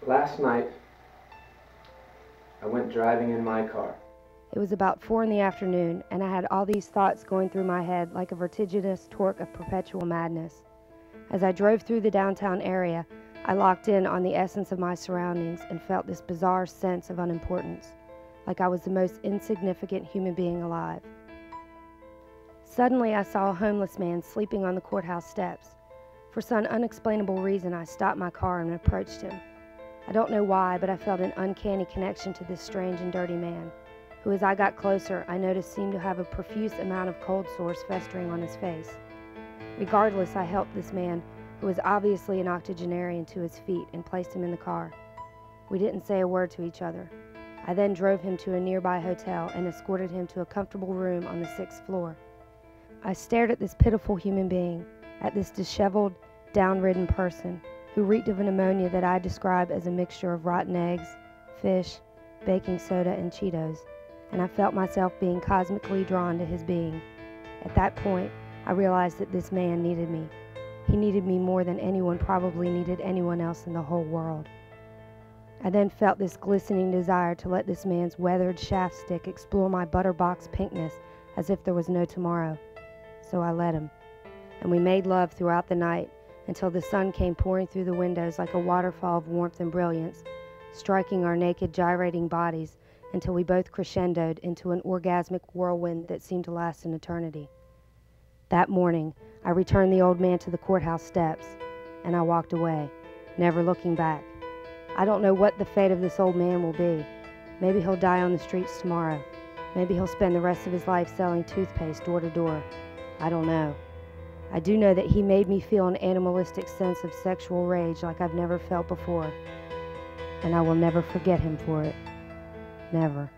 Last night, I went driving in my car. It was about 4 in the afternoon, and I had all these thoughts going through my head like a vertiginous torque of perpetual madness. As I drove through the downtown area, I locked in on the essence of my surroundings and felt this bizarre sense of unimportance, like I was the most insignificant human being alive. Suddenly, I saw a homeless man sleeping on the courthouse steps. For some unexplainable reason, I stopped my car and approached him. I don't know why, but I felt an uncanny connection to this strange and dirty man, who, as I got closer, I noticed seemed to have a profuse amount of cold sores festering on his face. Regardless, I helped this man, who was obviously an octogenarian, to his feet and placed him in the car. We didn't say a word to each other. I then drove him to a nearby hotel and escorted him to a comfortable room on the 6th floor. I stared at this pitiful human being, at this disheveled, down-ridden person, who reeked of a pneumonia that I describe as a mixture of rotten eggs, fish, baking soda, and Cheetos, and I felt myself being cosmically drawn to his being. At that point, I realized that this man needed me. He needed me more than anyone probably needed anyone else in the whole world. I then felt this glistening desire to let this man's weathered shaft stick explore my butterbox pinkness as if there was no tomorrow. So I let him, and we made love throughout the night until the sun came pouring through the windows like a waterfall of warmth and brilliance, striking our naked, gyrating bodies until we both crescendoed into an orgasmic whirlwind that seemed to last an eternity. That morning, I returned the old man to the courthouse steps, and I walked away, never looking back. I don't know what the fate of this old man will be. Maybe he'll die on the streets tomorrow. Maybe he'll spend the rest of his life selling toothpaste door to door. I don't know. I do know that he made me feel an animalistic sense of sexual rage like I've never felt before. And I will never forget him for it. Never.